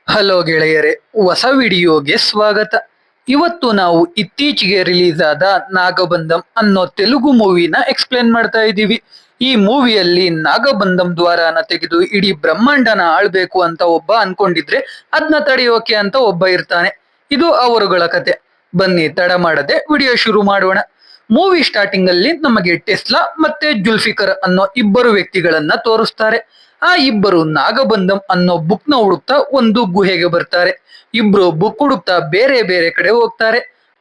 Hello ಗೆಳೆಯರೆ, ಹೊಸ ವಿಡಿಯೋಗೆ ಸ್ವಾಗತ. ಇವತ್ತು ನಾವು ಇತ್ತೀಚೆಗೆ ರಿಲೀಸ್ ಆದ ನಾಗಬಂಧಂ ಅನ್ನೋ ತೆಲುಗು ಮೂವಿನ ಎಕ್ಸ್ಪ್ಲೇನ್ ಮಾಡ್ತಾ ಇದ್ದೀವಿ. ಈ ಮೂವಿಯಲ್ಲಿ ನಾಗಬಂಧಂ ದ್ವಾರನ ತೆಗೆದು ಇಡೀ ಬ್ರಹ್ಮಾಂಡನ ಆಳ್ಬೇಕು ಅಂತ ಒಬ್ಬ ಅನ್ಕೊಂಡಿದ್ರೆ ಅದನ್ನ ತಡೆಯೋಕೆ ಅಂತ ಒಬ್ಬ ಇರ್ತಾನೆ. ಇದು ಅವರುಗಳ ಕತೆ. ಬನ್ನಿ ತಡ ಮಾಡದೆ ವಿಡಿಯೋ ಶುರು ಮಾಡೋಣ. ಮೂವಿ ಸ್ಟಾರ್ಟಿಂಗ್ ಅಲ್ಲಿ ನಮಗೆ ಟೆಸ್ಲಾ ಮತ್ತೆ ಜುಲ್ಫಿಕರ್ ಅನ್ನೋ ಇಬ್ಬರು ವ್ಯಕ್ತಿಗಳನ್ನ ತೋರಿಸ್ತಾರೆ. ಆ ಇಬ್ಬರು ನಾಗಬಂಧಂ ಅನ್ನೋ ಬುಕ್ ನ ಹುಡುಕ್ತಾ ಒಂದು ಗುಹೆಗೆ ಬರ್ತಾರೆ. ಇಬ್ರು ಬುಕ್ ಹುಡುಕ್ತಾ ಬೇರೆ ಬೇರೆ ಕಡೆ ಹೋಗ್ತಾರೆ.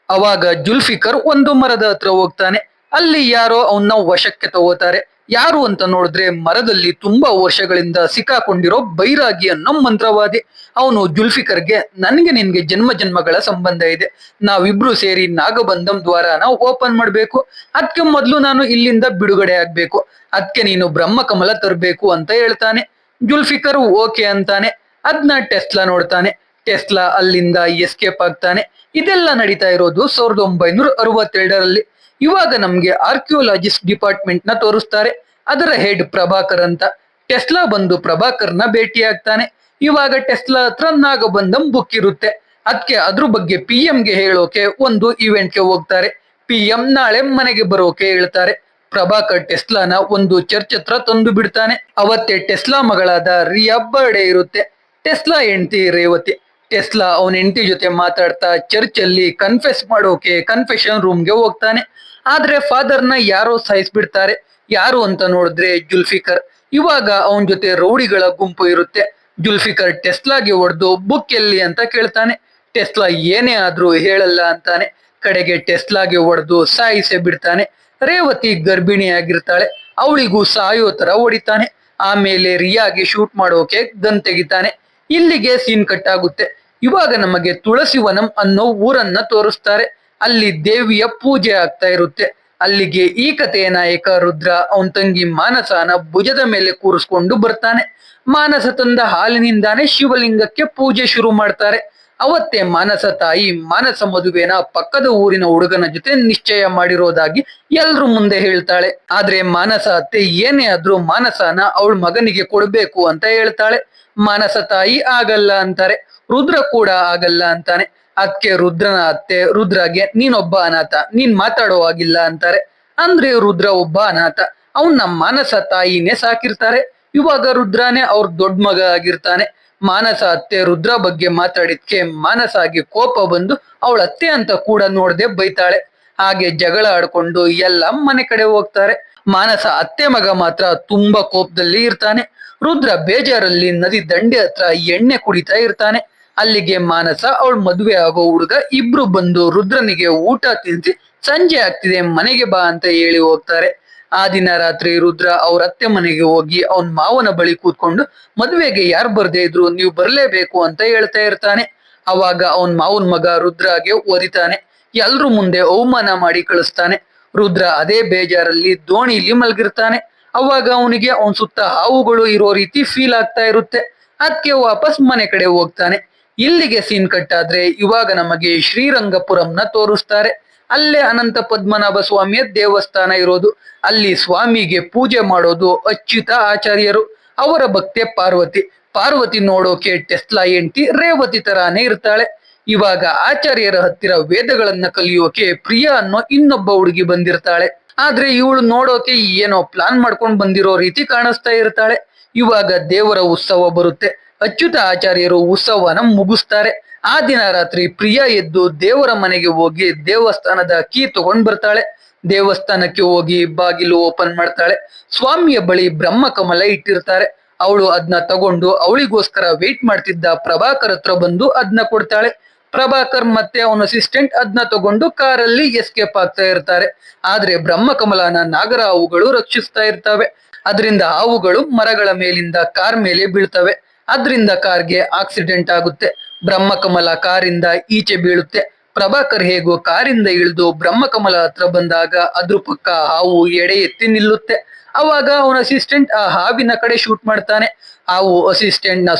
ಅವಾಗ ಜುಲ್ಫಿಕರ್ ಒಂದು ಮರದ ಹತ್ರ ಹೋಗ್ತಾನೆ. ಅಲ್ಲಿ ಯಾರೋ ಅವನ್ನ ವಶಕ್ಕೆ ತಗೋತಾರೆ. ಯಾರು ಅಂತ ನೋಡಿದ್ರೆ ಮರದಲ್ಲಿ ತುಂಬಾ ವರ್ಷಗಳಿಂದ ಸಿಕ್ಕಾಕೊಂಡಿರೋ ಬೈರಾಗಿ ಅನ್ನೋ ಮಂತ್ರವಾದಿ. ಅವನು ಜುಲ್ಫಿಕರ್ಗೆ, ನನ್ಗೆ ನಿನ್ಗೆ ಜನ್ಮ ಜನ್ಮಗಳ ಸಂಬಂಧ ಇದೆ, ನಾವಿಬ್ರು ಸೇರಿ ನಾಗಬಂಧಂ ದ್ವಾರನ ಓಪನ್ ಮಾಡ್ಬೇಕು. ಅದಕ್ಕೆ ಮೊದ್ಲು ನಾನು ಇಲ್ಲಿಂದ ಬಿಡುಗಡೆ ಆಗ್ಬೇಕು, ಅದಕ್ಕೆ ನೀನು ಬ್ರಹ್ಮ ಕಮಲ ತರಬೇಕು ಅಂತ ಹೇಳ್ತಾನೆ. ಜುಲ್ಫಿಕರ್ ಓಕೆ ಅಂತಾನೆ. ಅದ್ನ ಟೆಸ್ಲಾ ನೋಡ್ತಾನೆ. ಟೆಸ್ಲಾ ಅಲ್ಲಿಂದ ಎಸ್ಕೇಪ್ ಆಗ್ತಾನೆ. ಇದೆಲ್ಲ ನಡೀತಾ ಇರೋದು 1962ರಲ್ಲಿ. ಇವಾಗ ನಮ್ಗೆ ಆರ್ಕಿಯೋಲಾಜಿಸ್ಟ್ ಡಿಪಾರ್ಟ್ಮೆಂಟ್ ನ ತೋರಿಸ್ತಾರೆ. ಅದರ ಹೆಡ್ ಪ್ರಭಾಕರ್ ಅಂತ. ಟೆಸ್ಲಾ ಬಂದು ಪ್ರಭಾಕರ್ನ ಭೇಟಿ ಆಗ್ತಾನೆ. ಇವಾಗ ಟೆಸ್ಲಾ ಹತ್ರ ನಾಗಬಂಧಂ ಬುಕ್ ಇರುತ್ತೆ. ಅದಕ್ಕೆ ಅದ್ರ ಬಗ್ಗೆ PM ಗೆ ಹೇಳೋಕೆ ಒಂದು ಇವೆಂಟ್ಗೆ ಹೋಗ್ತಾರೆ. PM ನಾಳೆ ಮನೆಗೆ ಬರೋಕೆ ಹೇಳ್ತಾರೆ. ಪ್ರಭಾಕರ್ ಟೆಸ್ಲಾನ ಒಂದು ಚರ್ಚ್ ಹತ್ರ ತಂದು ಬಿಡ್ತಾನೆ. ಅವತ್ತೇ ಟೆಸ್ಲಾ ಮಗಳಾದ ರಿಯಾ ಬರ್ಡೇ ಇರುತ್ತೆ. ಟೆಸ್ಲಾ ಹೆಂಡತಿ ರೇವತಿ. ಟೆಸ್ಲಾ ಅವನ ಹೆಂಡತಿ ಜೊತೆ ಮಾತಾಡ್ತಾ ಚರ್ಚ್ ಅಲ್ಲಿ ಕನ್ಫೆಸ್ ಮಾಡೋಕೆ ಕನ್ಫೆಷನ್ ರೂಮ್ಗೆ ಹೋಗ್ತಾನೆ. ಆದ್ರೆ ಫಾದರ್ನ ಯಾರೋ ಸಾಯಿಸ್ಬಿಡ್ತಾರೆ. ಯಾರು ಅಂತ ನೋಡಿದ್ರೆ ಜುಲ್ಫಿಕರ್. ಇವಾಗ ಅವನ ಜೊತೆ ರೌಡಿಗಳ ಗುಂಪು ಇರುತ್ತೆ. ಜುಲ್ಫಿಕರ್ ಟೆಸ್ಲಾಗೆ ಹೊಡೆದು ಬುಕ್ ಎಲ್ಲಿ ಅಂತ ಕೇಳ್ತಾನೆ. ಟೆಸ್ಲಾ ಏನೇ ಆದ್ರೂ ಹೇಳಲ್ಲ ಅಂತಾನೆ. ಕಡೆಗೆ ಟೆಸ್ಲಾಗೆ ಹೊಡೆದು ಸಾಯಿಸೇ ಬಿಡ್ತಾನೆ. ರೇವತಿ ಗರ್ಭಿಣಿ ಆಗಿರ್ತಾಳೆ. ಅವಳಿಗೂ ಸಾಯೋ ತರ ಹೊಡಿತಾನೆ. ಆಮೇಲೆ ರಿಯಾಗೆ ಶೂಟ್ ಮಾಡೋಕೆ ಗನ್ ತೆಗಿತಾನೆ. ಇಲ್ಲಿಗೆ ಸೀನ್ ಕಟ್ ಆಗುತ್ತೆ. ಇವಾಗ ನಮಗೆ ತುಳಸಿವನಂ ಅನ್ನೋ ಊರನ್ನ ತೋರಿಸ್ತಾರೆ. ಅಲ್ಲಿ ದೇವಿಯ ಪೂಜೆ ಆಗ್ತಾ ಇರುತ್ತೆ. ಅಲ್ಲಿಗೆ ಈ ಕಥೆಯ ನಾಯಕ ರುದ್ರ ಅವನ್ ತಂಗಿ ಮಾನಸನ ಭುಜದ ಮೇಲೆ ಕೂರಿಸ್ಕೊಂಡು ಬರ್ತಾನೆ. ಮಾನಸ ತಂದ ಹಾಲಿನಿಂದಾನೇ ಶಿವಲಿಂಗಕ್ಕೆ ಪೂಜೆ ಶುರು ಮಾಡ್ತಾರೆ. ಅವತ್ತೇ ಮಾನಸ ತಾಯಿ ಮಾನಸ ಮದುವೆನ ಪಕ್ಕದ ಊರಿನ ಹುಡುಗನ ಜೊತೆ ನಿಶ್ಚಯ ಮಾಡಿರೋದಾಗಿ ಎಲ್ರ ಮುಂದೆ ಹೇಳ್ತಾಳೆ. ಆದ್ರೆ ಮಾನಸ ಅತ್ತೆ ಏನೇ ಆದ್ರೂ ಮಾನಸನ ಅವಳ ಮಗನಿಗೆ ಕೊಡ್ಬೇಕು ಅಂತ ಹೇಳ್ತಾಳೆ. ಮಾನಸ ತಾಯಿ ಆಗಲ್ಲ ಅಂತಾರೆ. ರುದ್ರ ಕೂಡ ಆಗಲ್ಲ ಅಂತಾನೆ. ಅದಕ್ಕೆ ರುದ್ರನ ಅತ್ತೆ ರುದ್ರಗೆ, ನೀನೊಬ್ಬ ಅನಾಥ, ನೀನ್ ಮಾತಾಡೋ ಆಗಿಲ್ಲ ಅಂತಾರೆ. ಅಂದ್ರೆ ರುದ್ರ ಒಬ್ಬ ಅನಾಥ. ಅವನ್ನ ಮಾನಸ ತಾಯಿನೇ ಸಾಕಿರ್ತಾರೆ. ಇವಾಗ ರುದ್ರನೇ ಅವ್ರ ದೊಡ್ಡ ಮಗ ಆಗಿರ್ತಾನೆ. ಮಾನಸ ಅತ್ತೆ ರುದ್ರ ಬಗ್ಗೆ ಮಾತಾಡಿದ್ಕೆ ಮಾನಸಾಗೆ ಕೋಪ ಬಂದು ಅವಳ ಅತ್ತೆ ಅಂತ ಕೂಡ ನೋಡದೆ ಬೈತಾಳೆ. ಹಾಗೆ ಜಗಳ ಆಡ್ಕೊಂಡು ಎಲ್ಲ ಮನೆ ಕಡೆ ಹೋಗ್ತಾರೆ. ಮಾನಸ ಅತ್ತೆ ಮಗ ಮಾತ್ರ ತುಂಬಾ ಕೋಪದಲ್ಲಿ ಇರ್ತಾನೆ. ರುದ್ರ ಬೇಜಾರಲ್ಲಿ ನದಿ ದಂಡೆ ಹತ್ರ ಎಣ್ಣೆ ಕುಡಿತಾ ಇರ್ತಾನೆ. ಅಲ್ಲಿಗೆ ಮಾನಸ ಅವಳ ಮದುವೆ ಆಗೋ ಹುಡುಗ ಇಬ್ರು ಬಂದು ರುದ್ರನಿಗೆ ಊಟ ತಿನ್ಸಿ ಸಂಜೆ ಆಗ್ತಿದೆ ಮನೆಗೆ ಬಾ ಅಂತ ಹೇಳಿ ಹೋಗ್ತಾರೆ. ಆ ದಿನ ರಾತ್ರಿ ರುದ್ರ ಅವ್ರ ಅತ್ತೆ ಮನೆಗೆ ಹೋಗಿ ಅವನ್ ಮಾವನ ಬಳಿ ಕೂತ್ಕೊಂಡು ಮದುವೆಗೆ ಯಾರು ಬರ್ದೇ ಇದ್ರು ನೀವು ಬರ್ಲೇಬೇಕು ಅಂತ ಹೇಳ್ತಾ ಇರ್ತಾನೆ. ಅವಾಗ ಅವನ್ ಮಾವನ್ ಮಗ ರುದ್ರಗೆ ಓದಿತಾನೆ. ಎಲ್ರು ಮುಂದೆ ಅವಮಾನ ಮಾಡಿ ಕಳಿಸ್ತಾನೆ. ರುದ್ರ ಅದೇ ಬೇಜಾರಲ್ಲಿ ದೋಣಿಲಿ ಮಲಗಿರ್ತಾನೆ. ಅವಾಗ ಅವನಿಗೆ ಅವನ್ ಸುತ್ತ ಹಾವುಗಳು ಇರೋ ರೀತಿ ಫೀಲ್ ಆಗ್ತಾ ಇರುತ್ತೆ. ಅದಕ್ಕೆ ವಾಪಸ್ ಮನೆ ಕಡೆ ಹೋಗ್ತಾನೆ. ಇಲ್ಲಿಗೆ ಸೀನ್ ಕಟ್ ಆದ್ರೆ ಇವಾಗ ನಮಗೆ ಶ್ರೀರಂಗಪುರಂನ ತೋರಿಸ್ತಾರೆ. ಅಲ್ಲೇ ಅನಂತ ಪದ್ಮನಾಭ ಸ್ವಾಮಿಯ ದೇವಸ್ಥಾನ ಇರೋದು. ಅಲ್ಲಿ ಸ್ವಾಮಿಗೆ ಪೂಜೆ ಮಾಡೋದು ಅಚ್ಯುತ ಆಚಾರ್ಯರು. ಅವರ ಭಕ್ತೆ ಪಾರ್ವತಿ. ಪಾರ್ವತಿ ನೋಡೋಕೆ ಟೆಸ್ಲಾ ಹೆಂಡತಿ ರೇವತಿ ತರಾನೇ ಇರ್ತಾಳೆ. ಇವಾಗ ಆಚಾರ್ಯರ ಹತ್ತಿರ ವೇದಗಳನ್ನ ಕಲಿಯೋಕೆ ಪ್ರಿಯಾ ಅನ್ನೋ ಇನ್ನೊಬ್ಬ ಹುಡುಗಿ ಬಂದಿರ್ತಾಳೆ. ಆದ್ರೆ ಇವಳು ನೋಡೋಕೆ ಏನೋ ಪ್ಲಾನ್ ಮಾಡ್ಕೊಂಡ್ ಬಂದಿರೋ ರೀತಿ ಕಾಣಿಸ್ತಾ ಇರ್ತಾಳೆ. ಇವಾಗ ದೇವರ ಉತ್ಸವ ಬರುತ್ತೆ. ಅಚ್ಯುತ ಆಚಾರ್ಯರು ಉತ್ಸವನ ಮುಗಿಸ್ತಾರೆ. ಆ ದಿನ ರಾತ್ರಿ ಪ್ರಿಯಾ ಎದ್ದು ದೇವರ ಮನೆಗೆ ಹೋಗಿ ದೇವಸ್ಥಾನದ ಕೀ ತಗೊಂಡ್ ಬರ್ತಾಳೆ. ದೇವಸ್ಥಾನಕ್ಕೆ ಹೋಗಿ ಬಾಗಿಲು ಓಪನ್ ಮಾಡ್ತಾಳೆ. ಸ್ವಾಮಿಯ ಬಳಿ ಬ್ರಹ್ಮ ಕಮಲ ಇಟ್ಟಿರ್ತಾರೆ. ಅವಳು ಅದನ್ನ ತಗೊಂಡು ಅವಳಿಗೋಸ್ಕರ ವೇಟ್ ಮಾಡ್ತಿದ್ದ ಪ್ರಭಾಕರ್ ಹತ್ರ ಬಂದು ಅದನ್ನ ಕೊಡ್ತಾಳೆ. ಪ್ರಭಾಕರ್ ಮತ್ತೆ ಅವನ ಅಸಿಸ್ಟೆಂಟ್ ಅದನ್ನ ತಗೊಂಡು ಕಾರಲ್ಲಿ ಎಸ್ಕೇಪ್ ಆಗ್ತಾ ಇರ್ತಾರೆ. ಆದ್ರೆ ಬ್ರಹ್ಮ ಕಮಲನ ನಾಗರ ಹಾವುಗಳು ರಕ್ಷಿಸ್ತಾ ಇರ್ತವೆ. ಅದರಿಂದ ಹಾವುಗಳು ಮರಗಳ ಮೇಲಿಂದ ಕಾರ್ ಮೇಲೆ ಬೀಳ್ತವೆ. ಅದರಿಂದ ಕಾರ್ಗೆ ಆಕ್ಸಿಡೆಂಟ್ ಆಗುತ್ತೆ. ಬ್ರಹ್ಮಕಮಲ ಕಾರಿಂದ ಈಚೆ ಬೀಳುತ್ತೆ. ಪ್ರಭಾಕರ್ ಹೇಗೋ ಕಾರಿಂದ ಇಳಿದು ಬ್ರಹ್ಮಕಮಲ ಹತ್ರ ಬಂದಾಗ ಅದ್ರ ಪಕ್ಕ ಹಾವು ಎಡೆ ಎತ್ತಿ ನಿಲ್ಲುತ್ತೆ. ಅವಾಗ ಅವನ ಅಸಿಸ್ಟೆಂಟ್ ಆ ಹಾವಿನ ಕಡೆ ಶೂಟ್ ಮಾಡ್ತಾನೆ. ಹಾವು ಅಸಿಸ್ಟೆಂಟ್ ನ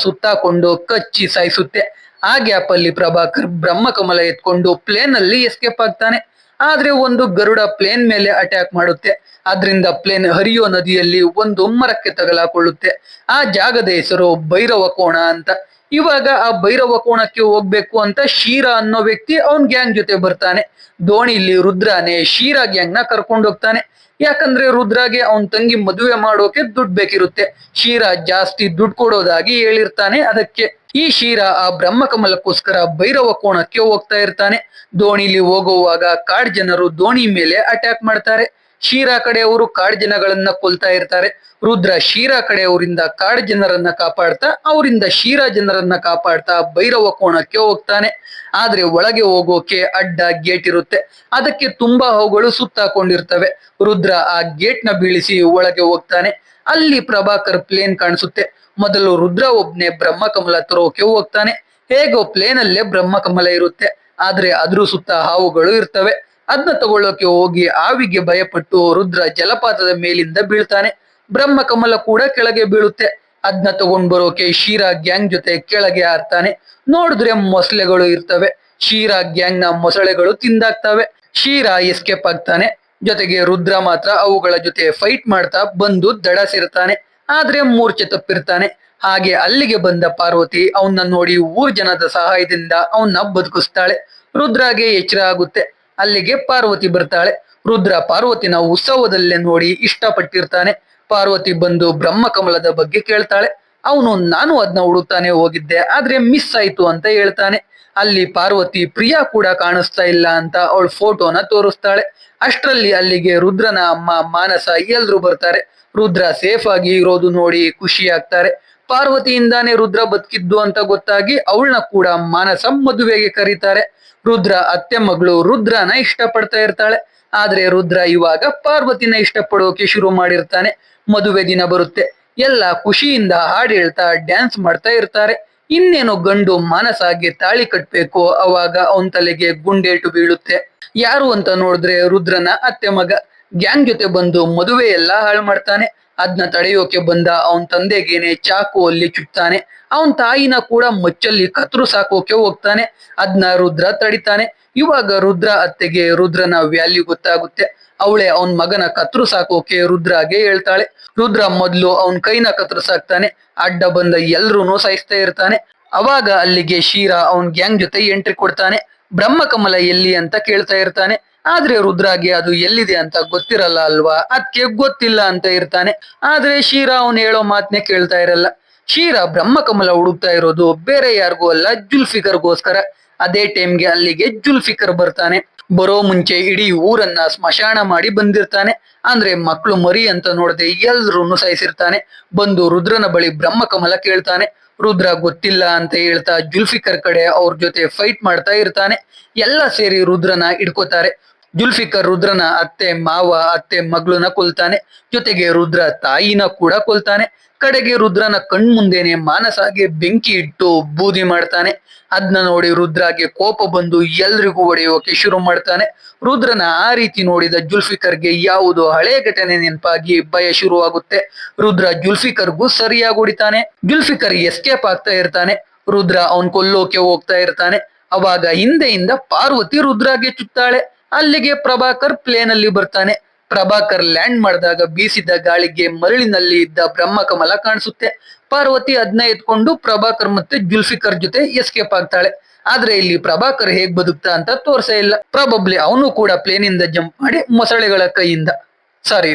ಸುತ್ತಾಕೊಂಡು ಕಚ್ಚಿ ಸಾಯಿಸುತ್ತೆ. ಆ ಗ್ಯಾಪ್ ಅಲ್ಲಿ ಪ್ರಭಾಕರ್ ಬ್ರಹ್ಮಕಮಲ ಎತ್ಕೊಂಡು ಪ್ಲೇನ್ ಅಲ್ಲಿ ಎಸ್ಕೇಪ್ ಆಗ್ತಾನೆ. ಆದ್ರೆ ಒಂದು ಗರುಡ ಪ್ಲೇನ್ ಮೇಲೆ ಅಟ್ಯಾಕ್ ಮಾಡುತ್ತೆ. ಅದರಿಂದ ಪ್ಲೇನ್ ಹರಿಯೋ ನದಿಯಲ್ಲಿ ಒಂದು ಮರಕ್ಕೆ ತಗಲಾಕೊಳ್ಳುತ್ತೆ. ಆ ಜಾಗದ ಹೆಸರು ಭೈರವ ಕೋಣ ಅಂತ. ಇವಾಗ ಆ ಭೈರವ ಕೋಣಕ್ಕೆ ಹೋಗ್ಬೇಕು ಅಂತ ಶೀರಾ ಅನ್ನೋ ವ್ಯಕ್ತಿ ಅವನ್ ಗ್ಯಾಂಗ್ ಜೊತೆ ಬರ್ತಾನೆ. ದೋಣಿಲಿ ರುದ್ರಾನೆ ಶೀರಾ ಗ್ಯಾಂಗ್ ನ ಕರ್ಕೊಂಡು ಹೋಗ್ತಾನೆ. ಯಾಕಂದ್ರೆ ರುದ್ರಾಗೆ ಅವನ್ ತಂಗಿ ಮದುವೆ ಮಾಡೋಕೆ ದುಡ್ಡು ಬೇಕಿರುತ್ತೆ. ಶೀರಾ ಜಾಸ್ತಿ ದುಡ್ಡು ಕೊಡೋದಾಗಿ ಹೇಳಿರ್ತಾನೆ. ಅದಕ್ಕೆ ಈ ಶೀರಾ ಆ ಬ್ರಹ್ಮಕಮಲಕ್ಕೋಸ್ಕರ ಭೈರವ ಕೋಣಕ್ಕೆ ಹೋಗ್ತಾ ಇರ್ತಾನೆ. ದೋಣಿಲಿ ಹೋಗುವಾಗ ಕಾಡ್ ಜನರು ದೋಣಿ ಮೇಲೆ ಅಟ್ಯಾಕ್ ಮಾಡ್ತಾರೆ. ಶೀರಾ ಕಡೆಯವರು ಕಾಡ್ ಜನಗಳನ್ನ ಕೊಲ್ತಾ ಇರ್ತಾರೆ. ರುದ್ರ ಶೀರಾ ಕಡೆಯವರಿಂದ ಕಾಡ್ ಜನರನ್ನ ಕಾಪಾಡ್ತಾ ಅವರಿಂದ ಶೀರಾ ಜನರನ್ನ ಕಾಪಾಡ್ತಾ ಭೈರವ ಕೋಣಕ್ಕೆ ಹೋಗ್ತಾನೆ. ಆದ್ರೆ ಒಳಗೆ ಹೋಗೋಕೆ ಅಡ್ಡ ಗೇಟ್ ಇರುತ್ತೆ. ಅದಕ್ಕೆ ತುಂಬಾ ಹಾವುಗಳು ಸುತ್ತಾಕೊಂಡಿರ್ತವೆ. ರುದ್ರ ಆ ಗೇಟ್ ನ ಬೀಳಿಸಿ ಒಳಗೆ ಹೋಗ್ತಾನೆ. ಅಲ್ಲಿ ಪ್ರಭಾಕರ್ ಪ್ಲೇನ್ ಕಾಣಿಸುತ್ತೆ. ಮೊದಲು ರುದ್ರ ಒಬ್ನೇ ಬ್ರಹ್ಮಕಮಲ ತರೋಕೆ ಹೋಗ್ತಾನೆ. ಹೇಗೋ ಪ್ಲೇನ್ ಅಲ್ಲೇ ಬ್ರಹ್ಮಕಮಲ ಇರುತ್ತೆ. ಆದ್ರೆ ಅದ್ರ ಸುತ್ತ ಹಾವುಗಳು ಇರ್ತವೆ. ಅದನ್ನ ತಗೊಳ್ಳೋಕೆ ಹೋಗಿ ಆವಿಗೆ ಭಯಪಟ್ಟು ರುದ್ರ ಜಲಪಾತದ ಮೇಲಿಂದ ಬೀಳ್ತಾನೆ. ಬ್ರಹ್ಮಕಮಲ ಕೂಡ ಕೆಳಗೆ ಬೀಳುತ್ತೆ. ಅದನ್ನ ತಗೊಂಡ್ ಬರೋಕೆ ಶೀರಾ ಗ್ಯಾಂಗ್ ಜೊತೆ ಕೆಳಗೆ ಹಾರ್ತಾನೆ. ನೋಡಿದ್ರೆ ಮೊಸಳೆಗಳು ಇರ್ತವೆ. ಶೀರಾ ಗ್ಯಾಂಗ್ ನ ಮೊಸಳೆಗಳು ತಿಂದಾಕ್ತವೆ. ಶೀರಾ ಎಸ್ಕೇಪ್ ಆಗ್ತಾನೆ. ಜೊತೆಗೆ ರುದ್ರ ಮಾತ್ರ ಅವುಗಳ ಜೊತೆ ಫೈಟ್ ಮಾಡ್ತಾ ಬಂದು ದಡ ಸೇರ್ತಾನೆ. ಆದ್ರೆ ಮೂರ್ಛೆ ತಪ್ಪಿರ್ತಾನೆ. ಹಾಗೆ ಅಲ್ಲಿಗೆ ಬಂದ ಪಾರ್ವತಿ ಅವನ್ನ ನೋಡಿ ಊರ್ ಜನದ ಸಹಾಯದಿಂದ ಅವನ್ನ ಬದುಕಿಸ್ತಾಳೆ. ರುದ್ರಾಗೆ ಎಚ್ಚರ ಆಗುತ್ತೆ. ಅಲ್ಲಿಗೆ ಪಾರ್ವತಿ ಬರ್ತಾಳೆ. ರುದ್ರ ಪಾರ್ವತಿನ ಉತ್ಸವದಲ್ಲೇ ನೋಡಿ ಇಷ್ಟಪಟ್ಟಿರ್ತಾನೆ. ಪಾರ್ವತಿ ಬಂದು ಬ್ರಹ್ಮಕಮಲದ ಬಗ್ಗೆ ಕೇಳ್ತಾಳೆ. ಅವನು ನಾನು ಅದನ್ನ ಹುಡುಕ್ತಾನೆ ಹೋಗಿದ್ದೆ, ಆದ್ರೆ ಮಿಸ್ ಆಯ್ತು ಅಂತ ಹೇಳ್ತಾನೆ. ಅಲ್ಲಿ ಪಾರ್ವತಿ ಪ್ರಿಯಾ ಕೂಡ ಕಾಣಿಸ್ತಾ ಇಲ್ಲ ಅಂತ ಅವಳ ಫೋಟೋನ ತೋರಿಸ್ತಾಳೆ. ಅಷ್ಟರಲ್ಲಿ ಅಲ್ಲಿಗೆ ರುದ್ರನ ಅಮ್ಮ ಮಾನಸ ಎಲ್ರು ಬರ್ತಾರೆ. ರುದ್ರ ಸೇಫ್ ಆಗಿ ಇರೋದು ನೋಡಿ ಖುಷಿ ಆಗ್ತಾರೆ. ಪಾರ್ವತಿಯಿಂದಾನೇ ರುದ್ರ ಬದುಕಿದ್ದು ಅಂತ ಗೊತ್ತಾಗಿ ಅವಳನ್ನ ಕೂಡ ಮಾನಸ ಮದುವೆಗೆ ಕರೀತಾರೆ. ರುದ್ರ ಅತ್ತೆ ಮಗಳು ರುದ್ರನ ಇಷ್ಟಪಡ್ತಾ ಇರ್ತಾಳೆ. ಆದ್ರೆ ರುದ್ರ ಇವಾಗ ಪಾರ್ವತಿನ ಇಷ್ಟಪಡೋಕೆ ಶುರು ಮಾಡಿರ್ತಾನೆ. ಮದುವೆ ದಿನ ಬರುತ್ತೆ. ಎಲ್ಲ ಖುಷಿಯಿಂದ ಹಾಡು ಹೇಳ್ತಾ ಡ್ಯಾನ್ಸ್ ಮಾಡ್ತಾ ಇರ್ತಾರೆ. ಇನ್ನೇನು ಗಂಡು ಮಾನಸಾಗೆ ತಾಳಿ ಕಟ್ಬೇಕು. ಅವಾಗ ಅವನ್ ತಲೆಗೆ ಗುಂಡೇಟು ಬೀಳುತ್ತೆ. ಯಾರು ಅಂತ ನೋಡಿದ್ರೆ ರುದ್ರನ ಅತ್ತೆ ಮಗ. ಗ್ಯಾಂಗ್ ಜೊತೆ ಬಂದು ಮದುವೆ ಎಲ್ಲ ಹಾಳು ಮಾಡ್ತಾನೆ. ಅದನ್ನ ತಡೆಯೋಕೆ ಬಂದ ಅವನ್ ತಂದೆಗೇನೆ ಚಾಕು ಅಲ್ಲಿ ಚುಟ್ತಾನೆ. ಅವನ್ ತಾಯಿನ ಕೂಡ ಮಚ್ಚಲ್ಲಿ ಕತ್ರು ಸಾಕೋಕೆ ಹೋಗ್ತಾನೆ. ಅದನ್ನ ರುದ್ರ ತಡಿತಾನೆ. ಇವಾಗ ರುದ್ರ ಅತ್ತೆಗೆ ರುದ್ರನ ವ್ಯಾಲ್ಯೂ ಗೊತ್ತಾಗುತ್ತೆ. ಅವಳೆ ಅವನ್ ಮಗನ ಕತ್ರು ಸಾಕೋಕೆ ರುದ್ರಾಗೆ ಹೇಳ್ತಾಳೆ. ರುದ್ರ ಮೊದ್ಲು ಅವನ್ ಕೈನ ಕತ್ರು ಸಾಕ್ತಾನೆ. ಅಡ್ಡ ಬಂದ ಎಲ್ರೂನು ಸಾಯಿಸ್ತಾ ಇರ್ತಾನೆ. ಅವಾಗ ಅಲ್ಲಿಗೆ ಶೀರಾ ಅವನ್ ಗ್ಯಾಂಗ್ ಜೊತೆ ಎಂಟ್ರಿ ಕೊಡ್ತಾನೆ. ಬ್ರಹ್ಮಕಮಲ ಎಲ್ಲಿ ಅಂತ ಕೇಳ್ತಾ ಇರ್ತಾನೆ. ಆದ್ರೆ ರುದ್ರಾಗೆ ಅದು ಎಲ್ಲಿದೆ ಅಂತ ಗೊತ್ತಿರಲ್ಲ ಅಲ್ವಾ, ಅದಕ್ಕೆ ಗೊತ್ತಿಲ್ಲ ಅಂತ ಇರ್ತಾನೆ. ಆದ್ರೆ ಶೀರಾ ಅವನ್ ಹೇಳೋ ಮಾತನ್ನೇ ಕೇಳ್ತಾ ಇರಲ್ಲ. ಶೀರಾ ಬ್ರಹ್ಮಕಮಲ ಹುಡುಕ್ತಾ ಇರೋದು ಬೇರೆ ಯಾರಿಗೂ ಅಲ್ಲ, ಜುಲ್ಫಿಕರ್ಗೋಸ್ಕರ. ಅದೇ ಟೈಮ್ಗೆ ಅಲ್ಲಿಗೆ ಜುಲ್ಫಿಕರ್ ಬರ್ತಾನೆ. ಬರೋ ಮುಂಚೆ ಇಡೀ ಊರನ್ನ ಸ್ಮಶಾನ ಮಾಡಿ ಬಂದಿರ್ತಾನೆ. ಅಂದ್ರೆ ಮಕ್ಳು ಮರಿ ಅಂತ ನೋಡದೆ ಎಲ್ರೂನು ಸಾಯಿಸಿರ್ತಾನೆ. ಬಂದು ರುದ್ರನ ಬಳಿ ಬ್ರಹ್ಮಕಮಲ ಕೇಳ್ತಾನೆ. ರುದ್ರ ಗೊತ್ತಿಲ್ಲ ಅಂತ ಹೇಳ್ತಾ ಜುಲ್ಫಿಕರ್ ಕಡೆ ಅವ್ರ ಜೊತೆ ಫೈಟ್ ಮಾಡ್ತಾ ಇರ್ತಾನೆ. ಎಲ್ಲ ಸೇರಿ ರುದ್ರನ ಹಿಡ್ಕೋತಾರೆ. ಜುಲ್ಫಿಕರ್ ರುದ್ರನ ಅತ್ತೆ ಮಾವ ಅತ್ತೆ ಮಗಳನ್ನ ಕೊಲ್ತಾನೆ. ಜೊತೆಗೆ ರುದ್ರ ತಾಯಿನ ಕೂಡ ಕೊಲ್ತಾನೆ. ಕಡೆಗೆ ರುದ್ರನ ಕಣ್ಮುಂದೆನೆ ಮಾನಸಾಗೆ ಬೆಂಕಿ ಇಟ್ಟು ಬೂದಿ ಮಾಡ್ತಾನೆ. ಅದನ್ನ ನೋಡಿ ರುದ್ರಾಗೆ ಕೋಪ ಬಂದು ಎಲ್ರಿಗೂ ಹೊಡೆಯೋಕೆ ಶುರು ಮಾಡ್ತಾನೆ. ರುದ್ರನ ಆ ರೀತಿ ನೋಡಿದ ಜುಲ್ಫಿಕರ್ಗೆ ಯಾವುದೋ ಹಳೆ ಘಟನೆ ನೆನಪಾಗಿ ಭಯ ಶುರುವಾಗುತ್ತೆ. ರುದ್ರ ಜುಲ್ಫಿಕರ್ಗೂ ಸರಿಯಾಗಿ ಹೊಡಿತಾನೆ. ಜುಲ್ಫಿಕರ್ ಎಸ್ಕೇಪ್ ಆಗ್ತಾ ಇರ್ತಾನೆ. ರುದ್ರ ಅವನ್ ಕೊಲ್ಲೋಕೆ ಹೋಗ್ತಾ ಇರ್ತಾನೆ. ಅವಾಗ ಹಿಂದೆಯಿಂದ ಪಾರ್ವತಿ ರುದ್ರಾಗೆ ಚುತ್ತಾಳೆ. ಅಲ್ಲಿಗೆ ಪ್ರಭಾಕರ್ ಪ್ಲೇನ್ ಅಲ್ಲಿ ಬರ್ತಾನೆ. ಪ್ರಭಾಕರ್ ಲ್ಯಾಂಡ್ ಮಾಡಿದಾಗ ಬೀಸಿದ ಗಾಳಿಗೆ ಮರಳಿನಲ್ಲಿ ಇದ್ದ ಬ್ರಹ್ಮಕಮಲ ಕಾಣಿಸುತ್ತೆ. ಪಾರ್ವತಿ ಅದನ್ನ ಎತ್ಕೊಂಡು ಪ್ರಭಾಕರ್ ಮತ್ತೆ ಜುಲ್ಫಿಕರ್ ಜೊತೆ ಎಸ್ಕೇಪ್ ಆಗ್ತಾಳೆ. ಆದ್ರೆ ಇಲ್ಲಿ ಪ್ರಭಾಕರ್ ಹೇಗ್ ಬದುಕ್ತಾ ಅಂತ ತೋರ್ಸೇ ಇಲ್ಲ. ಪ್ರಾಬಬ್ಲಿ ಅವನು ಕೂಡ ಪ್ಲೇನ್ ಇಂದ ಜಂಪ್ ಮಾಡಿ ಮೊಸಳೆಗಳ ಕೈಯಿಂದ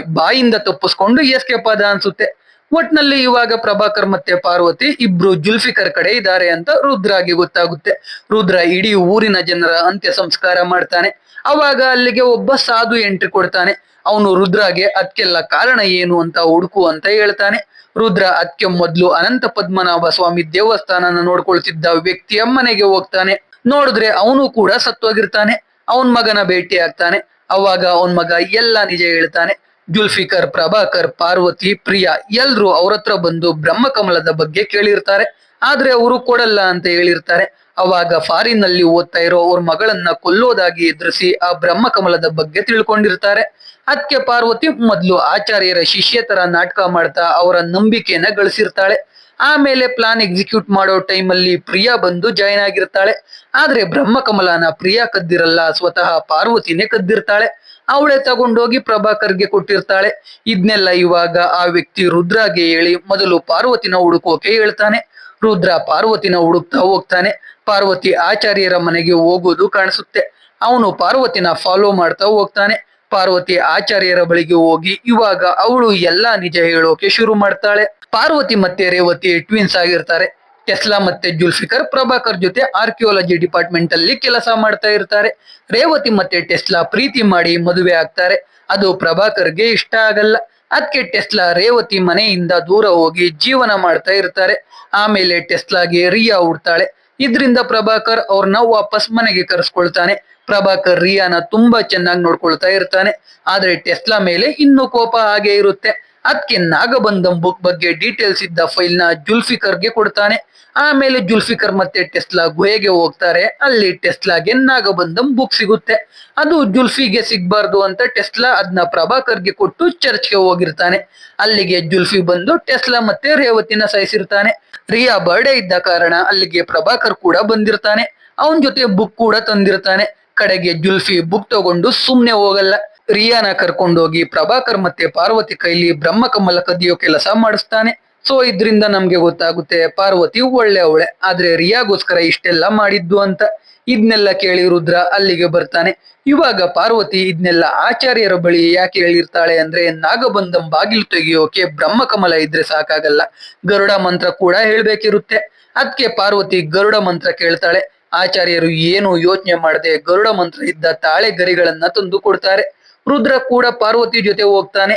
ಬಾಯಿಂದ ತಪ್ಪಿಸ್ಕೊಂಡು ಎಸ್ಕೇಪ್ ಆದ ಅನ್ಸುತ್ತೆ. ಒಟ್ನಲ್ಲಿ ಇವಾಗ ಪ್ರಭಾಕರ್ ಮತ್ತೆ ಪಾರ್ವತಿ ಇಬ್ರು ಜುಲ್ಫಿಕರ್ ಕಡೆ ಇದ್ದಾರೆ ಅಂತ ರುದ್ರಾಗೆ ಗೊತ್ತಾಗುತ್ತೆ. ರುದ್ರ ಇಡೀ ಊರಿನ ಜನರ ಅಂತ್ಯ ಸಂಸ್ಕಾರ ಮಾಡ್ತಾನೆ. ಅವಾಗ ಅಲ್ಲಿಗೆ ಒಬ್ಬ ಸಾಧು ಎಂಟ್ರಿ ಕೊಡ್ತಾನೆ. ಅವನು ರುದ್ರಾಗೆ ಅದಕ್ಕೆಲ್ಲ ಕಾರಣ ಏನು ಅಂತ ಹುಡುಕು ಅಂತ ಹೇಳ್ತಾನೆ. ರುದ್ರ ಅದಕ್ಕೆ ಮೊದ್ಲು ಅನಂತ ಪದ್ಮನಾಭ ಸ್ವಾಮಿ ದೇವಸ್ಥಾನನ ನೋಡ್ಕೊಳ್ತಿದ್ದ ವ್ಯಕ್ತಿಯ ಮನೆಗೆ ಹೋಗ್ತಾನೆ. ನೋಡಿದ್ರೆ ಅವನು ಕೂಡ ಸತ್ತೋಗಿರ್ತಾನೆ. ಅವನ್ ಮಗನ ಭೇಟಿ ಆಗ್ತಾನೆ. ಅವಾಗ ಅವನ್ ಮಗ ಎಲ್ಲ ನಿಜ ಹೇಳ್ತಾನೆ. ಜುಲ್ಫಿಕರ್, ಪ್ರಭಾಕರ್, ಪಾರ್ವತಿ, ಪ್ರಿಯಾ ಎಲ್ರು ಅವ್ರ ಹತ್ರ ಬಂದು ಬ್ರಹ್ಮಕಮಲದ ಬಗ್ಗೆ ಕೇಳಿರ್ತಾರೆ. ಆದ್ರೆ ಅವರು ಕೊಡಲ್ಲ ಅಂತ ಹೇಳಿರ್ತಾರೆ. ಅವಾಗ ಫಾರಿನ್ ನಲ್ಲಿ ಓದ್ತಾ ಇರೋ ಅವ್ರ ಮಗಳನ್ನ ಕೊಲ್ಲೋದಾಗಿ ಎದುರಿಸಿ ಆ ಬ್ರಹ್ಮಕಮಲದ ಬಗ್ಗೆ ತಿಳ್ಕೊಂಡಿರ್ತಾರೆ. ಅದಕ್ಕೆ ಪಾರ್ವತಿ ಮೊದ್ಲು ಆಚಾರ್ಯರ ಶಿಷ್ಯ ತರ ನಾಟಕ ಮಾಡ್ತಾ ಅವರ ನಂಬಿಕೆಯನ್ನ ಗಳಿಸಿರ್ತಾಳೆ. ಆಮೇಲೆ ಪ್ಲಾನ್ ಎಕ್ಸಿಕ್ಯೂಟ್ ಮಾಡೋ ಟೈಮಲ್ಲಿ ಪ್ರಿಯಾ ಬಂದು ಜಾಯಿನ್ ಆಗಿರ್ತಾಳೆ. ಆದ್ರೆ ಬ್ರಹ್ಮಕಮಲನ ಪ್ರಿಯಾ ಕದ್ದಿರಲ್ಲ, ಸ್ವತಃ ಪಾರ್ವತಿನೇ ಕದ್ದಿರ್ತಾಳೆ. ಅವಳೇ ತಗೊಂಡೋಗಿ ಪ್ರಭಾಕರ್ಗೆ ಕೊಟ್ಟಿರ್ತಾಳೆ. ಇದ್ನೆಲ್ಲ ಇವಾಗ ಆ ವ್ಯಕ್ತಿ ರುದ್ರಗೆ ಹೇಳಿ ಮೊದಲು ಪಾರ್ವತಿನ ಹುಡುಕೋಕೆ ಹೇಳ್ತಾನೆ. ರುದ್ರ ಪಾರ್ವತಿನ ಹುಡುಕ್ತಾ ಹೋಗ್ತಾನೆ. ಪಾರ್ವತಿ ಆಚಾರ್ಯರ ಮನೆಗೆ ಹೋಗೋದು ಕಾಣಿಸುತ್ತೆ. ಅವನು ಪಾರ್ವತಿನ ಫಾಲೋ ಮಾಡ್ತಾ ಹೋಗ್ತಾನೆ. ಪಾರ್ವತಿ ಆಚಾರ್ಯರ ಬಳಿಗೆ ಹೋಗಿ ಇವಾಗ ಅವಳು ಎಲ್ಲಾ ನಿಜ ಹೇಳೋಕೆ ಶುರು ಮಾಡ್ತಾಳೆ. ಪಾರ್ವತಿ ಮತ್ತೆ ರೇವತಿ ಟ್ವಿನ್ಸ್ ಆಗಿರ್ತಾರೆ. ಟೆಸ್ಲಾ ಮತ್ತೆ ಜುಲ್ಫಿಕರ್ ಪ್ರಭಾಕರ್ ಜೊತೆ ಆರ್ಕಿಯಾಲಜಿ ಡಿಪಾರ್ಟ್ಮೆಂಟ್ ಅಲ್ಲಿ ಕೆಲಸ ಮಾಡ್ತಾ ಇರ್ತಾರೆ. ರೇವತಿ ಮತ್ತೆ ಟೆಸ್ಲಾ ಪ್ರೀತಿ ಮಾಡಿ ಮದುವೆ ಆಗ್ತಾರೆ. ಅದು ಪ್ರಭಾಕರ್ಗೆ ಇಷ್ಟ ಆಗಲ್ಲ. ಅದಕ್ಕೆ ಟೆಸ್ಲಾ ರೇವತಿ ಮನೆಯಿಂದ ದೂರ ಹೋಗಿ ಜೀವನ ಮಾಡ್ತಾ ಇರ್ತಾರೆ. ಆಮೇಲೆ ಟೆಸ್ಲಾಗೆ ರಿಯಾ ಹುಡ್ತಾಳೆ. ಇದ್ರಿಂದ ಪ್ರಭಾಕರ್ ಅವ್ರನ್ನ ವಾಪಸ್ ಮನೆಗೆ ಕರೆಸ್ಕೊಳ್ತಾನೆ. ಪ್ರಭಾಕರ್ ರಿಯಾನ ತುಂಬಾ ಚೆನ್ನಾಗಿ ನೋಡ್ಕೊಳ್ತಾ ಇರ್ತಾನೆ. ಆದ್ರೆ ಟೆಸ್ಲಾ ಮೇಲೆ ಇನ್ನೂ ಕೋಪ ಹಾಗೆ ಇರುತ್ತೆ. ಅದಕ್ಕೆ ನಾಗಬಂಧಂ ಬುಕ್ ಬಗ್ಗೆ ಡೀಟೇಲ್ಸ್ ಇದ್ದ ಫೈಲ್ ನ ಜುಲ್ಫಿಕರ್ಗೆ ಕೊಡ್ತಾನೆ. ಆಮೇಲೆ ಜುಲ್ಫಿಕರ್ ಮತ್ತೆ ಟೆಸ್ಲಾ ಗುಹೆಗೆ ಹೋಗ್ತಾರೆ. ಅಲ್ಲಿ ಟೆಸ್ಲಾಗೆ ನಾಗಬಂಧಂ ಬುಕ್ ಸಿಗುತ್ತೆ. ಅದು ಜುಲ್ಫಿಗೆ ಸಿಗ್ಬಾರ್ದು ಅಂತ ಟೆಸ್ಲಾ ಅದನ್ನ ಪ್ರಭಾಕರ್ಗೆ ಕೊಟ್ಟು ಚರ್ಚ್ಗೆ ಹೋಗಿರ್ತಾನೆ. ಅಲ್ಲಿಗೆ ಜುಲ್ಫಿ ಬಂದು ಟೆಸ್ಲಾ ಮತ್ತೆ ರೇವತಿನ ಸಾಯಿಸಿರ್ತಾನೆ. ರಿಯಾ ಬರ್ಡೇ ಇದ್ದ ಕಾರಣ ಅಲ್ಲಿಗೆ ಪ್ರಭಾಕರ್ ಕೂಡ ಬಂದಿರ್ತಾನೆ. ಅವನ್ ಜೊತೆ ಬುಕ್ ಕೂಡ ತಂದಿರ್ತಾನೆ. ಕಡೆಗೆ ಜುಲ್ಫಿ ಬುಕ್ ತಗೊಂಡು ಸುಮ್ನೆ ಹೋಗಲ್ಲ. ರಿಯಾನ ಕರ್ಕೊಂಡೋಗಿ ಪ್ರಭಾಕರ್ ಮತ್ತೆ ಪಾರ್ವತಿ ಕೈಲಿ ಬ್ರಹ್ಮಕಮಲ ಕದಿಯೋ ಕೆಲಸ ಮಾಡಿಸ್ತಾನೆ. ಸೊ ಇದ್ರಿಂದ ನಮ್ಗೆ ಗೊತ್ತಾಗುತ್ತೆ ಪಾರ್ವತಿ ಒಳ್ಳೆ ಅವಳೆ, ಆದ್ರೆ ರಿಯಾಗೋಸ್ಕರ ಇಷ್ಟೆಲ್ಲ ಮಾಡಿದ್ದು ಅಂತ. ಇದ್ನೆಲ್ಲ ಕೇಳಿ ರುದ್ರ ಅಲ್ಲಿಗೆ ಬರ್ತಾನೆ. ಇವಾಗ ಪಾರ್ವತಿ ಇದ್ನೆಲ್ಲ ಆಚಾರ್ಯರ ಬಳಿ ಯಾಕೆ ಹೇಳಿರ್ತಾಳೆ ಅಂದ್ರೆ, ನಾಗಬಂಧಂ ಬಾಗಿಲು ತೆಗೆಯೋಕೆ ಬ್ರಹ್ಮಕಮಲ ಇದ್ರೆ ಸಾಕಾಗಲ್ಲ, ಗರುಡ ಮಂತ್ರ ಕೂಡ ಹೇಳ್ಬೇಕಿರುತ್ತೆ. ಅದಕ್ಕೆ ಪಾರ್ವತಿ ಗರುಡ ಮಂತ್ರ ಕೇಳ್ತಾಳೆ. ಆಚಾರ್ಯರು ಏನು ಯೋಚನೆ ಮಾಡದೆ ಗರುಡ ಮಂತ್ರ ಇದ್ದ ತಾಳೆ ಗರಿಗಳನ್ನ ತಂದು ಕೊಡ್ತಾರೆ. ರುದ್ರ ಕೂಡ ಪಾರ್ವತಿ ಜೊತೆ ಹೋಗ್ತಾನೆ.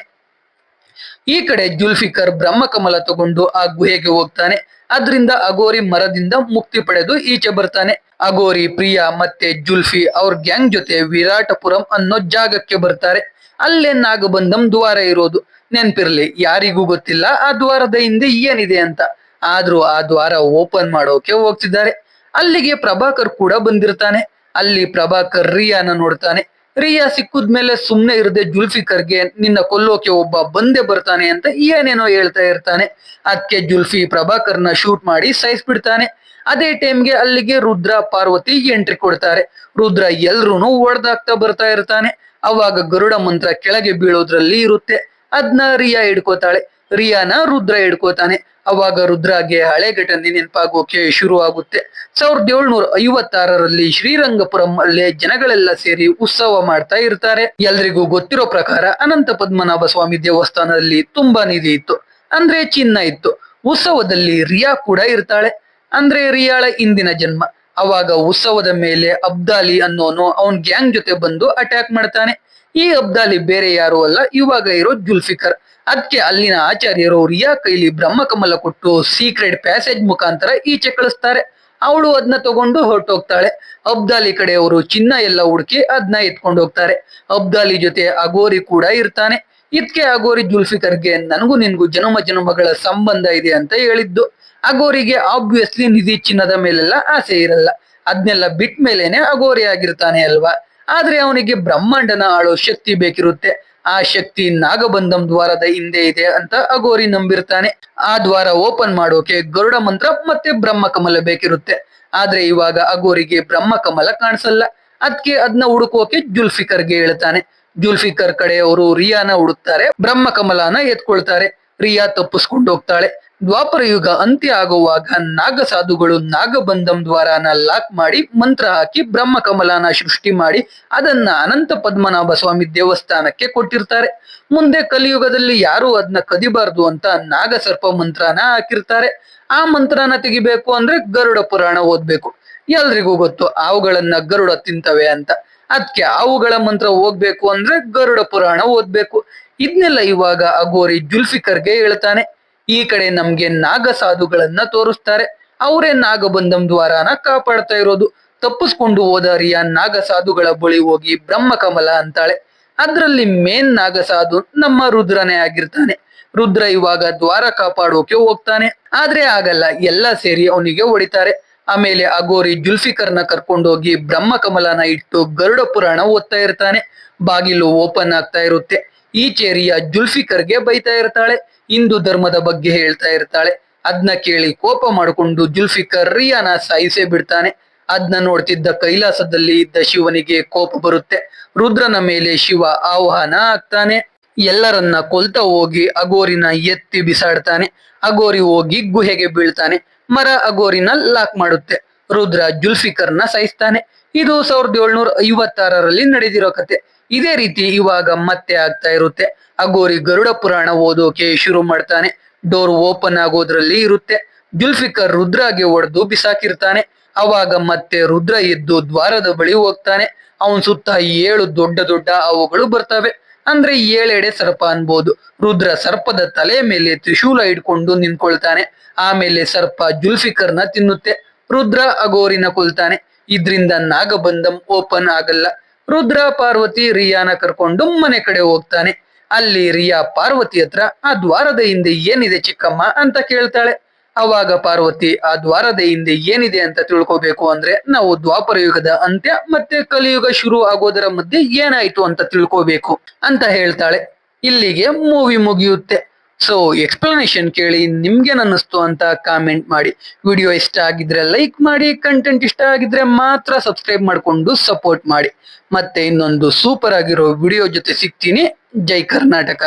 ಈ ಕಡೆ ಜುಲ್ಫಿಕರ್ ಬ್ರಹ್ಮಕಮಲ ತಗೊಂಡು ಆ ಗುಹೆಗೆ ಹೋಗ್ತಾನೆ. ಅದ್ರಿಂದ ಅಗೋರಿ ಮರದಿಂದ ಮುಕ್ತಿ ಪಡೆದು ಈಚೆ ಬರ್ತಾನೆ. ಅಗೋರಿ ಪ್ರಿಯಾ ಮತ್ತೆ ಜುಲ್ಫಿ ಅವ್ರ ಗ್ಯಾಂಗ್ ಜೊತೆ ವಿರಾಟಪುರಂ ಅನ್ನೋ ಜಾಗಕ್ಕೆ ಬರ್ತಾರೆ. ಅಲ್ಲೇ ನಾಗಬಂಧಂ ದ್ವಾರ ಇರೋದು. ನೆನ್ಪಿರ್ಲಿ, ಯಾರಿಗೂ ಗೊತ್ತಿಲ್ಲ ಆ ದ್ವಾರದ ಹಿಂದೆ ಏನಿದೆ ಅಂತ. ಆದ್ರೂ ಆ ದ್ವಾರ ಓಪನ್ ಮಾಡೋಕೆ ಹೋಗ್ತಿದ್ದಾರೆ. ಅಲ್ಲಿಗೆ ಪ್ರಭಾಕರ್ ಕೂಡ ಬಂದಿರ್ತಾನೆ. ಅಲ್ಲಿ ಪ್ರಭಾಕರ್ ರಿಯಾನ ನೋಡ್ತಾನೆ. ರಿಯಾ ಸಿಕ್ಕುದ್ಮೇಲೆ ಸುಮ್ನೆ ಇರದೆ ಜುಲ್ಫಿಕರ್ಗೆ ನಿನ್ನ ಕೊಲ್ಲೋಕೆ ಒಬ್ಬ ಬಂದೆ ಬರ್ತಾನೆ ಅಂತ ಏನೇನೋ ಹೇಳ್ತಾ ಇರ್ತಾನೆ. ಅದಕ್ಕೆ ಜುಲ್ಫಿ ಪ್ರಭಾಕರ್ನ ಶೂಟ್ ಮಾಡಿ ಸಾಯಿಸ್ಬಿಡ್ತಾನೆ. ಅದೇ ಟೈಮ್ಗೆ ಅಲ್ಲಿಗೆ ರುದ್ರ ಪಾರ್ವತಿ ಎಂಟ್ರಿ ಕೊಡ್ತಾರೆ. ರುದ್ರ ಎಲ್ರೂನು ಹೊಡೆದಾಗ್ತಾ ಬರ್ತಾ ಇರ್ತಾನೆ. ಅವಾಗ ಗರುಡ ಮಂತ್ರ ಕೆಳಗೆ ಬೀಳೋದ್ರಲ್ಲಿ ಇರುತ್ತೆ. ಅದ್ನ ರಿಯಾ ಹಿಡ್ಕೋತಾಳೆ. ರಿಯಾನ ರುದ್ರ ಹಿಡ್ಕೋತಾನೆ. ಅವಾಗ ರುದ್ರಾಗೆ ಹಳೆ ಘಟನೆ ನೆನಪಾಗೋಕೆ ಶುರು ಆಗುತ್ತೆ. 1756ರಲ್ಲಿ ಶ್ರೀರಂಗಪುರಂ ಅಲ್ಲೇ ಜನಗಳೆಲ್ಲ ಸೇರಿ ಉತ್ಸವ ಮಾಡ್ತಾ ಇರ್ತಾರೆ. ಎಲ್ರಿಗೂ ಗೊತ್ತಿರೋ ಪ್ರಕಾರ ಅನಂತ ಪದ್ಮನಾಭ ಸ್ವಾಮಿ ದೇವಸ್ಥಾನದಲ್ಲಿ ತುಂಬಾ ನಿಧಿ ಇತ್ತು, ಅಂದ್ರೆ ಚಿನ್ನ ಇತ್ತು. ಉತ್ಸವದಲ್ಲಿ ರಿಯಾ ಕೂಡ ಇರ್ತಾಳೆ, ಅಂದ್ರೆ ರಿಯಾಳ ಇಂದಿನ ಜನ್ಮ. ಅವಾಗ ಉತ್ಸವದ ಮೇಲೆ ಅಬ್ದಾಲಿ ಅನ್ನೋನು ಅವನ್ ಗ್ಯಾಂಗ್ ಜೊತೆ ಬಂದು ಅಟ್ಯಾಕ್ ಮಾಡ್ತಾನೆ. ಈ ಅಬ್ದಾಲಿ ಬೇರೆ ಯಾರು ಅಲ್ಲ, ಇವಾಗ ಇರೋ ಜುಲ್ಫಿಕರ್. ಅದಕ್ಕೆ ಅಲ್ಲಿನ ಆಚಾರ್ಯರು ರಿಯಾ ಕೈಲಿ ಬ್ರಹ್ಮಕಮಲ ಕೊಟ್ಟು ಸೀಕ್ರೆಟ್ ಪ್ಯಾಸೇಜ್ ಮುಖಾಂತರ ಈಚೆ ಕಳಿಸ್ತಾರೆ. ಅವಳು ಅದನ್ನ ತಗೊಂಡು ಹೊರಟೋಗ್ತಾಳೆ. ಅಬ್ದಾಲಿ ಕಡೆಯವರು ಚಿನ್ನ ಎಲ್ಲ ಹುಡುಕಿ ಅದನ್ನ ಎತ್ಕೊಂಡು ಹೋಗ್ತಾರೆ. ಅಬ್ದಾಲಿ ಜೊತೆ ಅಗೋರಿ ಕೂಡ ಇರ್ತಾನೆ. ಇದಕ್ಕೆ ಅಗೋರಿ ಜುಲ್ಫಿಕರ್ಗೆ ನನಗೂ ನಿನ್ಗೂ ಜನ್ಮ ಜನ್ಮಗಳ ಸಂಬಂಧ ಇದೆ ಅಂತ ಹೇಳಿದ್ದು. ಅಗೋರಿಗೆ ಆಬ್ವಿಯಸ್ಲಿ ನಿಧಿ ಚಿನ್ನದ ಮೇಲೆಲ್ಲ ಆಸೆ ಇರಲ್ಲ. ಅದ್ನೆಲ್ಲ ಬಿಟ್ಟ ಮೇಲೇನೆ ಅಗೋರಿ ಆಗಿರ್ತಾನೆ ಅಲ್ವಾ. ಆದ್ರೆ ಅವನಿಗೆ ಬ್ರಹ್ಮಾಂಡನ ಆಳೋ ಶಕ್ತಿ ಬೇಕಿರುತ್ತೆ. ಆ ಶಕ್ತಿ ನಾಗಬಂಧಂ ದ್ವಾರದ ಹಿಂದೆ ಇದೆ ಅಂತ ಅಗೋರಿ ನಂಬಿರ್ತಾನೆ. ಆ ದ್ವಾರ ಓಪನ್ ಮಾಡೋಕೆ ಗರುಡ ಮಂತ್ರ ಮತ್ತೆ ಬ್ರಹ್ಮಕಮಲ ಬೇಕಿರುತ್ತೆ. ಆದ್ರೆ ಇವಾಗ ಅಗೋರಿಗೆ ಬ್ರಹ್ಮಕಮಲ ಕಾಣಿಸಲ್ಲ. ಅದಕ್ಕೆ ಅದನ್ನ ಹುಡುಕೋಕೆ ಜುಲ್ಫಿಕರ್ಗೆ ಹೇಳ್ತಾನೆ. ಜುಲ್ಫಿಕರ್ ಕಡೆಯವರು ರಿಯಾನ ಹುಡುಕ್ತಾರೆ, ಬ್ರಹ್ಮಕಮಲನ ಎತ್ಕೊಳ್ತಾರೆ. ರಿಯಾ ತಪ್ಪಿಸ್ಕೊಂಡು ಹೋಗ್ತಾಳೆ. ದ್ವಾಪರ ಯುಗ ಅಂತ್ಯ ಆಗುವಾಗ ನಾಗ ಸಾಧುಗಳು ನಾಗಬಂಧಂ ದ್ವಾರನ ಲಾಕ್ ಮಾಡಿ ಮಂತ್ರ ಹಾಕಿ ಬ್ರಹ್ಮಕಮಲನ ಸೃಷ್ಟಿ ಮಾಡಿ ಅದನ್ನ ಅನಂತ ಪದ್ಮನಾಭ ಸ್ವಾಮಿ ದೇವಸ್ಥಾನಕ್ಕೆ ಕೊಟ್ಟಿರ್ತಾರೆ. ಮುಂದೆ ಕಲಿಯುಗದಲ್ಲಿ ಯಾರು ಅದನ್ನ ಕದಿಬಾರ್ದು ಅಂತ ನಾಗಸರ್ಪ ಮಂತ್ರನ ಹಾಕಿರ್ತಾರೆ. ಆ ಮಂತ್ರನ ತೆಗಿಬೇಕು ಅಂದ್ರೆ ಗರುಡ ಪುರಾಣ ಓದ್ಬೇಕು. ಎಲ್ರಿಗೂ ಗೊತ್ತು ಅವುಗಳನ್ನ ಗರುಡ ತಿಂತವೆ ಅಂತ. ಅದಕ್ಕೆ ಅವುಗಳ ಮಂತ್ರ ಹೋಗ್ಬೇಕು ಅಂದ್ರೆ ಗರುಡ ಪುರಾಣ ಓದ್ಬೇಕು. ಇದನ್ನೆಲ್ಲ ಇವಾಗ ಅಗೋರಿ ಜುಲ್ಫಿಕರ್ಗೆ ಹೇಳ್ತಾನೆ. ಈ ಕಡೆ ನಮ್ಗೆ ನಾಗ ಸಾಧುಗಳನ್ನ ತೋರಿಸ್ತಾರೆ. ಅವರೇ ನಾಗಬಂಧಂ ದ್ವಾರನ ಕಾಪಾಡ್ತಾ ಇರೋದು. ತಪ್ಪಿಸ್ಕೊಂಡು ಹೋದ ರಿಯಾ ನಾಗ ಸಾಧುಗಳ ಬಳಿ ಹೋಗಿ ಬ್ರಹ್ಮಕಮಲ ಅಂತಾಳೆ. ಅದ್ರಲ್ಲಿ ಮೇನ್ ನಾಗ ಸಾಧು ನಮ್ಮ ರುದ್ರನೇ ಆಗಿರ್ತಾನೆ. ರುದ್ರ ಇವಾಗ ದ್ವಾರ ಕಾಪಾಡೋಕೆ ಹೋಗ್ತಾನೆ. ಆದ್ರೆ ಆಗಲ್ಲ, ಎಲ್ಲ ಸೇರಿ ಅವನಿಗೆ ಹೊಡಿತಾರೆ. ಆಮೇಲೆ ಅಗೋರಿ ಜುಲ್ಫಿಕರ್ನ ಕರ್ಕೊಂಡೋಗಿ ಬ್ರಹ್ಮಕಮಲನ ಇಟ್ಟು ಗರುಡ ಪುರಾಣ ಓದ್ತಾ ಇರ್ತಾನೆ. ಬಾಗಿಲು ಓಪನ್ ಆಗ್ತಾ ಇರುತ್ತೆ. ಈಚೆ ರಿಯಾ ಜುಲ್ಫಿಕರ್ಗೆ ಬೈತಾ ಇರ್ತಾಳೆ. ಹಿಂದೂ ಧರ್ಮದ ಬಗ್ಗೆ ಹೇಳ್ತಾ ಇರ್ತಾಳೆ. ಅದನ್ನ ಕೇಳಿ ಕೋಪ ಮಾಡಿಕೊಂಡು ಜುಲ್ಫಿಕರ್ ರಿಯಾನ ಸಾಯಿಸೇ ಬಿಡ್ತಾನೆ. ಅದನ್ನ ನೋಡ್ತಿದ್ದ ಕೈಲಾಸದಲ್ಲಿ ಇದ್ದ ಶಿವನಿಗೆ ಕೋಪ ಬರುತ್ತೆ. ರುದ್ರನ ಮೇಲೆ ಶಿವ ಆಹ್ವಾನ ಆಗ್ತಾನೆ. ಎಲ್ಲರನ್ನ ಕೊಲ್ತಾ ಹೋಗಿ ಅಗೋರಿನ ಎತ್ತಿ ಬಿಸಾಡ್ತಾನೆ. ಅಗೋರಿ ಹೋಗಿ ಗುಹೆಗೆ ಬೀಳ್ತಾನೆ. ಮರ ಅಗೋರಿನ ಲಾಕ್ ಮಾಡುತ್ತೆ. ರುದ್ರ ಜುಲ್ಫಿಕರ್ನ ಸಾಯಿಸ್ತಾನೆ. ಇದು 1756ರಲ್ಲಿ ನಡೆದಿರೋ ಕತೆ. ಇದೇ ರೀತಿ ಇವಾಗ ಮತ್ತೆ ಆಗ್ತಾ ಇರುತ್ತೆ. ಅಗೋರಿ ಗರುಡ ಪುರಾಣ ಓದೋಕೆ ಶುರು ಮಾಡ್ತಾನೆ. ಡೋರ್ ಓಪನ್ ಆಗೋದ್ರಲ್ಲಿ ಇರುತ್ತೆ. ಜುಲ್ಫಿಕರ್ ರುದ್ರಾಗೆ ಹೊಡೆದು ಬಿಸಾಕಿರ್ತಾನೆ. ಅವಾಗ ಮತ್ತೆ ರುದ್ರ ಎದ್ದು ದ್ವಾರದ ಬಳಿ ಹೋಗ್ತಾನೆ. ಅವನ್ ಸುತ್ತ 7 ದೊಡ್ಡ ದೊಡ್ಡ ಹಾವುಗಳು ಬರ್ತವೆ. ಅಂದ್ರೆ 7 ಸರ್ಪ ಅನ್ಬೋದು. ರುದ್ರ ಸರ್ಪದ ತಲೆ ಮೇಲೆ ತ್ರಿಶೂಲ ಇಟ್ಕೊಂಡು ನಿಂತ್ಕೊಳ್ತಾನೆ. ಆಮೇಲೆ ಸರ್ಪ ಜುಲ್ಫಿಕರ್ನ ತಿನ್ನುತ್ತೆ. ರುದ್ರ ಅಗೋರಿನ ಕೊಲ್ತಾನೆ. ಇದ್ರಿಂದ ನಾಗಬಂಧಂ ಓಪನ್ ಆಗಲ್ಲ. ರುದ್ರ ಪಾರ್ವತಿ ರಿಯಾನ ಕರ್ಕೊಂಡು ಮನೆ ಕಡೆ ಹೋಗ್ತಾನೆ. ಅಲ್ಲಿ ರಿಯಾ ಪಾರ್ವತಿ ಹತ್ರ ಆ ದ್ವಾರದ ಹಿಂದೆ ಏನಿದೆ ಚಿಕ್ಕಮ್ಮ ಅಂತ ಕೇಳ್ತಾಳೆ. ಅವಾಗ ಪಾರ್ವತಿ ಆ ದ್ವಾರದ ಹಿಂದೆ ಏನಿದೆ ಅಂತ ತಿಳ್ಕೊಬೇಕು ಅಂದ್ರೆ ನಾವು ದ್ವಾಪರ ಯುಗದ ಅಂತ್ಯ ಮತ್ತೆ ಕಲಿಯುಗ ಶುರು ಆಗೋದರ ಮಧ್ಯೆ ಏನಾಯ್ತು ಅಂತ ತಿಳ್ಕೋಬೇಕು ಅಂತ ಹೇಳ್ತಾಳೆ. ಇಲ್ಲಿಗೆ ಮೂವಿ ಮುಗಿಯುತ್ತೆ. ಸೊ ಎಕ್ಸ್ಪ್ಲನೇಷನ್ ಕೇಳಿ ನಿಮ್ಗೇನ್ ಅನ್ನಿಸ್ತು ಅಂತ ಕಾಮೆಂಟ್ ಮಾಡಿ. ವಿಡಿಯೋ ಇಷ್ಟ ಆಗಿದ್ರೆ ಲೈಕ್ ಮಾಡಿ, ಕಂಟೆಂಟ್ ಇಷ್ಟ ಆಗಿದ್ರೆ ಮಾತ್ರ ಸಬ್ಸ್ಕ್ರೈಬ್ ಮಾಡ್ಕೊಂಡು ಸಪೋರ್ಟ್ ಮಾಡಿ. ಮತ್ತೆ ಇನ್ನೊಂದು ಸೂಪರ್ ಆಗಿರೋ ವಿಡಿಯೋ ಜೊತೆ ಸಿಗ್ತೀನಿ. ಜೈ ಕರ್ನಾಟಕ.